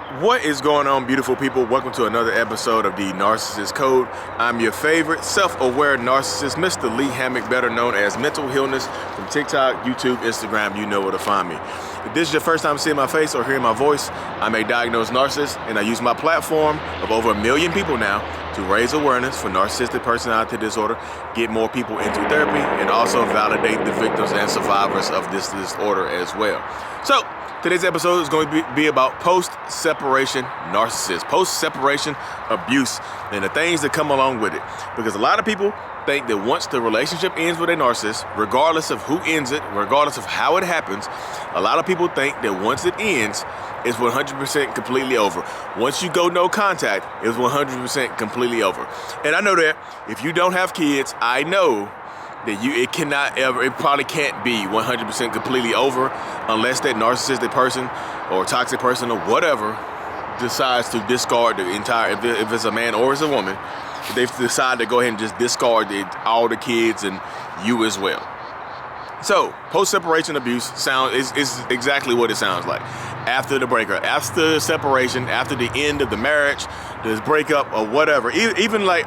What is going on, beautiful people? Welcome to another episode of the Narcissist Code. I'm your favorite self-aware narcissist, Mr. Lee Hammock, better known as Mental Illness, from TikTok, YouTube, Instagram. You know where to find me. If this is your first time seeing my face or hearing my voice, I'm a diagnosed narcissist, and I use my platform of over 1 million people now to raise awareness for narcissistic personality disorder, get more people into therapy, and also validate the victims and survivors of this disorder as well. So, today's episode is going to be about post-separation narcissists, post-separation abuse, and the things that come along with it. Because a lot of people think that once the relationship ends with a narcissist, regardless of who ends it, regardless of how it happens, a lot of people think that once it ends, it's 100% completely over. Once you go no contact, it's 100% completely over. And I know that if you don't have kids, I know that it probably can't be 100% completely over unless that narcissistic person or toxic person or whatever decides to discard the entire, if it's a man or it's a woman, they've decided to go ahead and just discard all the kids and you as well. So, post-separation abuse is exactly what it sounds like. After the breakup, after the separation, after the end of the marriage, the breakup or whatever, even like,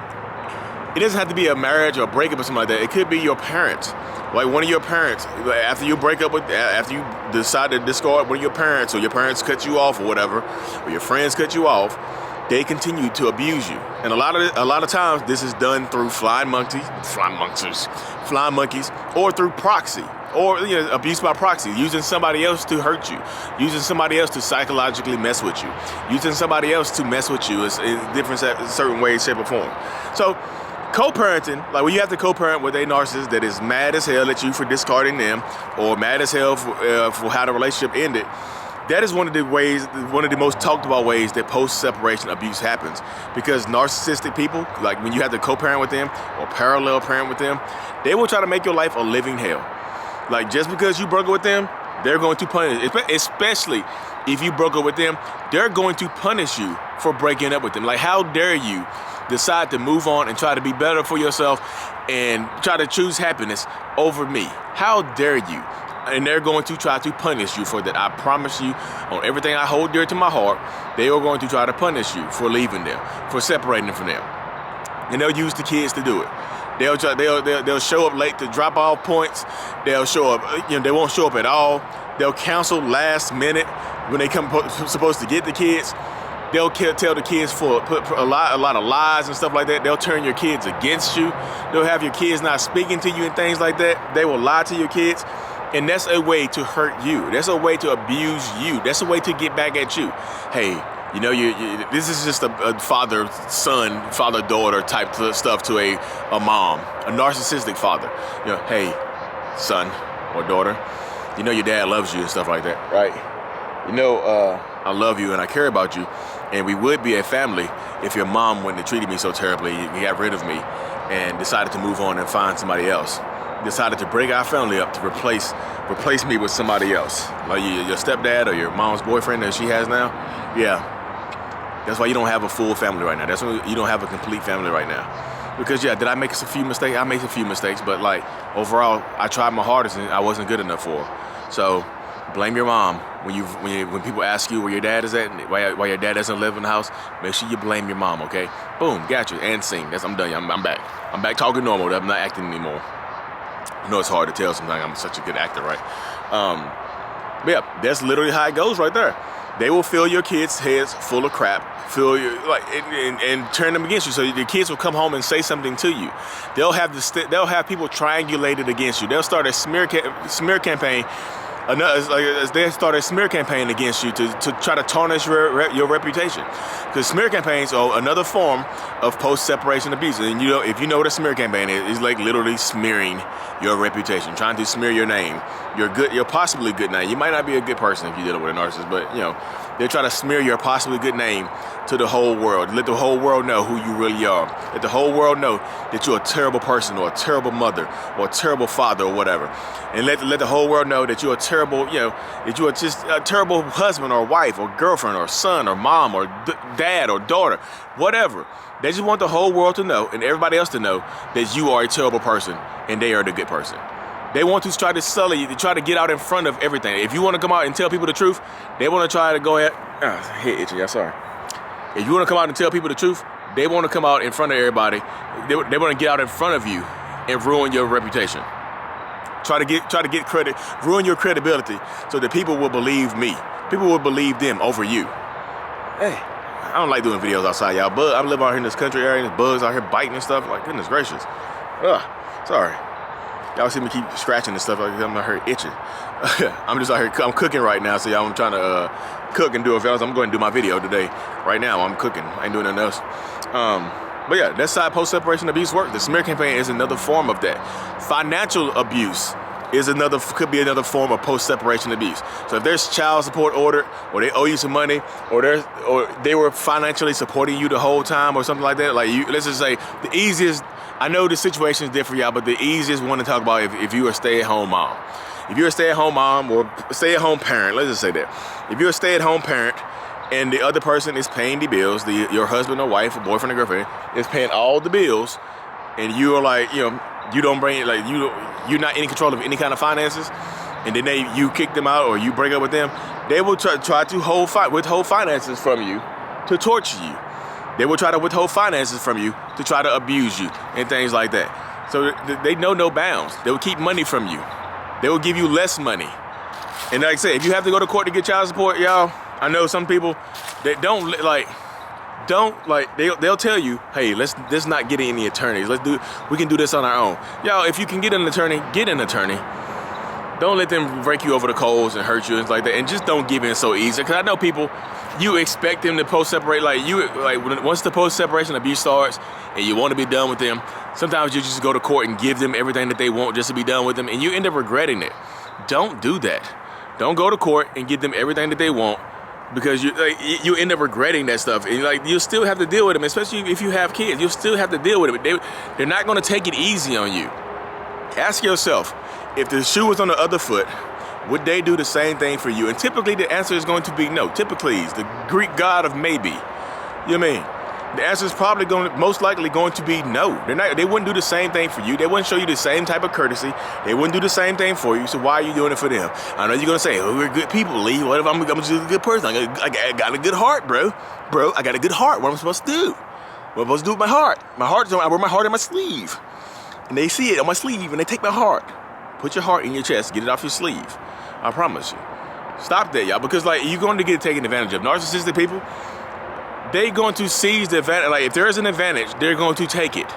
it doesn't have to be a marriage or a breakup or something like that. It could be your parents. Like one of your parents, after you break up after you decide to discard one of your parents, or your parents cut you off or whatever, or your friends cut you off, they continue to abuse you. And a lot of times this is done through flying monkeys, or through proxy, or abuse by proxy, using somebody else to hurt you, using somebody else to psychologically mess with you, using somebody else to mess with you in different certain ways, shape, or form. So, co-parenting, like when you have to co-parent with a narcissist that is mad as hell at you for discarding them, or mad as hell for how the relationship ended, that is one of the most talked about ways that post-separation abuse happens. Because narcissistic people, like when you have to co-parent with them or parallel parent with them, they will try to make your life a living hell. Like just because you broke up with them, they're going to punish, especially if you broke up with them, they're going to punish you for breaking up with them. Like, how dare you decide to move on and try to be better for yourself and try to choose happiness over me? How dare you? And they're going to try to punish you for that. I promise you, on everything I hold dear to my heart, they are going to try to punish you for leaving them, for separating from them. And they'll use the kids to do it. They'll show up late to drop off points. They'll show up, they won't show up at all. They'll cancel last minute when they come supposed to get the kids. They'll tell the kids put a lot of lies and stuff like that. They'll turn your kids against you. They'll have your kids not speaking to you and things like that. They will lie to your kids. And that's a way to hurt you. That's a way to abuse you. That's a way to get back at you. Hey, this is just a father-son, father-daughter type stuff to a mom, a narcissistic father. Hey, son or daughter, your dad loves you and stuff like that, right? I love you and I care about you, and we would be a family if your mom wouldn't have treated me so terribly. You got rid of me and decided to move on and find somebody else. Decided to break our family up to replace me with somebody else, like your stepdad or your mom's boyfriend that she has now. Yeah, that's why you don't have a full family right now. That's why you don't have a complete family right now. Because did I make a few mistakes? I made a few mistakes, but like overall, I tried my hardest and I wasn't good enough for her. So blame your mom when people ask you where your dad is at, and why your dad doesn't live in the house. Make sure you blame your mom. Okay, boom, got you. And sing. I'm done. I'm back. I'm back talking normal. I'm not acting anymore. I know it's hard to tell sometimes. I'm such a good actor, right? But yeah, that's literally how it goes right there. They will fill your kids' heads full of crap, and turn them against you. So your kids will come home and say something to you. They'll have people triangulated against you. They'll start a smear campaign. They start a smear campaign against you to try to tarnish your reputation. Because smear campaigns are another form of post-separation abuse. And if you know what a smear campaign is, it's like literally smearing your reputation, trying to smear your name, your possibly good name. You might not be a good person if you're dealing with a narcissist, but they're trying to smear your possibly good name to the whole world. Let the whole world know who you really are. Let the whole world know that you're a terrible person or a terrible mother or a terrible father or whatever. And let the whole world know that you're a terrible, that you are just a terrible husband or wife or girlfriend or son or mom or dad or daughter, whatever. They just want the whole world to know and everybody else to know that you are a terrible person and they are the good person. They want to try to sully you, to try to get out in front of everything. If you want to come out and tell people the truth, they want to try to go ahead. Head itching, yeah, sorry. If you want to come out and tell people the truth, they want to come out in front of everybody. They want to get out in front of you and ruin your reputation. Try to get credit, ruin your credibility, so that people will believe me. People will believe them over you. Hey, I don't like doing videos outside, y'all. But I live out here in this country area, and there's bugs out here biting and stuff. Like, goodness gracious. Sorry. Y'all see me keep scratching and stuff. Like, I'm out here itching. I'm just out here. I'm cooking right now, so y'all, I'm trying to cook and do a video. I'm going to do my video today. Right now, I'm cooking. I ain't doing nothing else. But yeah, that's how post-separation abuse works. The smear campaign is another form of that. Financial abuse is could be another form of post-separation abuse. So if there's child support ordered, or they owe you some money, or they were financially supporting you the whole time, or something like that. Like, let's just say the easiest. I know the situation is different, y'all, but the easiest one to talk about if you're a stay-at-home mom. If you're a stay-at-home mom or stay-at-home parent, let's just say that. If you're a stay-at-home parent and the other person is paying the bills, your husband or wife or boyfriend or girlfriend is paying all the bills, and you're like, you don't bring, like, you're not in control of any kind of finances, and then you kick them out or you break up with them, they will try to withhold finances from you to torture you. They will try to withhold finances from you to try to abuse you and things like that. So they know no bounds. They will keep money from you. They will give you less money. And like I said, if you have to go to court to get child support, y'all, I know some people that they'll tell you, hey, let's not get any attorneys. We can do this on our own. Y'all, if you can get an attorney, get an attorney. Don't let them break you over the coals and hurt you and like that. And just don't give in so easy. Because I know people, you expect them to post-separate. Once the post-separation abuse starts and you want to be done with them, sometimes you just go to court and give them everything that they want just to be done with them. And you end up regretting it. Don't do that. Don't go to court and give them everything that they want, because you end up regretting that stuff. And you'll still have to deal with them, especially if you have kids. You'll still have to deal with it. They're not going to take it easy on you. Ask yourself, if the shoe was on the other foot, would they do the same thing for you? And typically the answer is going to be no. Typically, the Greek god of maybe. You know what I mean? The answer is probably most likely going to be no. They wouldn't do the same thing for you. They wouldn't show you the same type of courtesy. They wouldn't do the same thing for you. So why are you doing it for them? I know you're going to say, oh, we're good people, Lee. What if I'm just a good person? I got a good heart, bro. Bro, I got a good heart. What am I supposed to do? What am I supposed to do with my heart? I wear my heart in my sleeve. And they see it on my sleeve and they take my heart. Put your heart in your chest. Get it off your sleeve. I promise you. Stop that, y'all. Because you're going to get taken advantage of. Narcissistic people, they're going to seize the advantage. If there is an advantage, they're going to take it.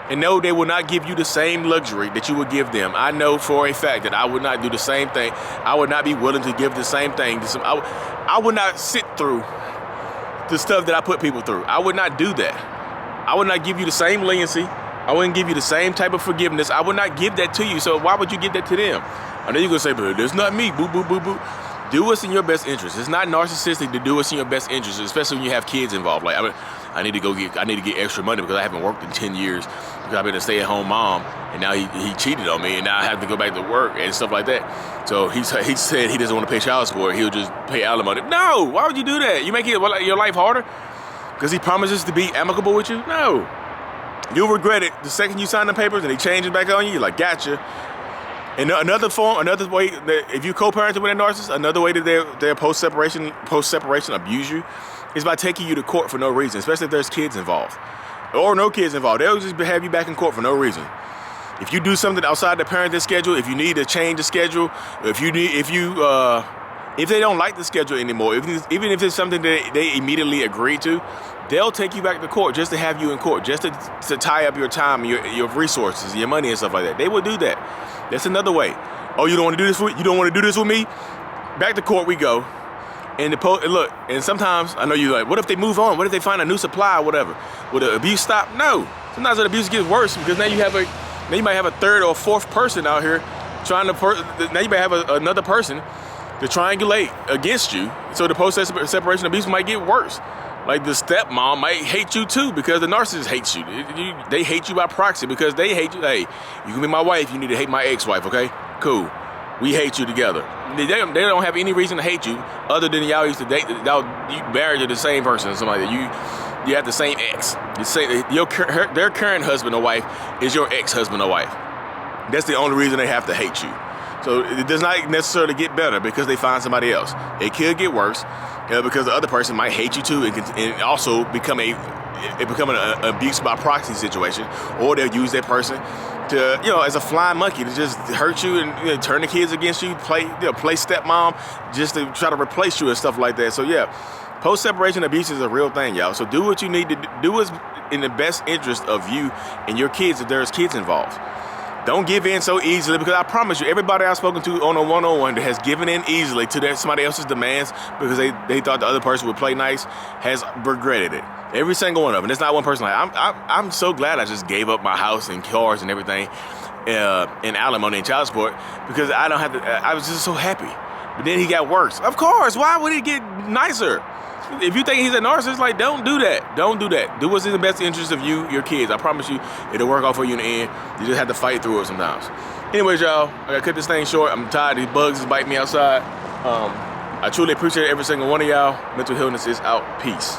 And no, they will not give you the same luxury that you would give them. I know for a fact that I would not do the same thing. I would not be willing to give the same thing to I would not sit through the stuff that I put people through. I would not do that. I would not give you the same leniency. I wouldn't give you the same type of forgiveness. I would not give that to you. So why would you give that to them? I know you're going to say, but it's not me. Boo, boo, boo, boo. Do what's in your best interest. It's not narcissistic to do what's in your best interest, especially when you have kids involved. I need to get extra money because I haven't worked in 10 years because I've been a stay-at-home mom, and now he cheated on me, and now I have to go back to work and stuff like that. So he said he doesn't want to pay child support. He'll just pay alimony. No, why would you do that? You make your life harder because he promises to be amicable with you? No. You'll regret it the second you sign the papers and he changes back on you. You're like, gotcha. And another way, if you co-parenting with a narcissist, another way that they're post-separation abuse you is by taking you to court for no reason, especially if there's kids involved. Or no kids involved. They'll just have you back in court for no reason. If you do something outside the parenting schedule, if you need to change the schedule, if they don't like the schedule anymore, even if it's something that they immediately agree to, they'll take you back to court just to have you in court, just to tie up your time, your resources, your money and stuff like that. They will do that. That's another way. Oh, you don't want to do this with? You don't want to do this with me? Back to court we go. And look, and sometimes I know you're like, what if they move on? What if they find a new supply or whatever? Will the abuse stop? No. Sometimes the abuse gets worse because now you might have a third or fourth person out here trying to. Now you might have another person to triangulate against you. So the post-separation abuse might get worse. Like the stepmom might hate you too because the narcissist hates you. They hate you by proxy because they hate you. Hey, you can be my wife, you need to hate my ex-wife, okay? Cool. We hate you together. They don't have any reason to hate you other than y'all used to date. You married to the same person or something like that. You have the same ex. Their current husband or wife is your ex-husband or wife. That's the only reason they have to hate you. So it does not necessarily get better because they find somebody else. It could get worse because the other person might hate you too and also become an abuse by proxy situation, or they'll use that person to, as a flying monkey to just hurt you and turn the kids against you, play stepmom just to try to replace you and stuff like that. So yeah, post-separation abuse is a real thing, y'all. So do what you need to do what's in the best interest of you and your kids if there's kids involved. Don't give in so easily, because I promise you, everybody I've spoken to on a one-on-one that has given in easily to somebody else's demands because they thought the other person would play nice has regretted it. Every single one of them. It's not one person. I'm so glad I just gave up my house and cars and everything in alimony and child support because I don't have to. I was just so happy. But then he got worse. Of course. Why would he get nicer? If you think he's a narcissist, like, don't do that. Don't do that. Do what's in the best interest of you, your kids. I promise you, it'll work out for you in the end. You just have to fight through it sometimes. Anyways, y'all, I gotta cut this thing short. I'm tired. These bugs is biting me outside. I truly appreciate every single one of y'all. Mental Illness is out. Peace.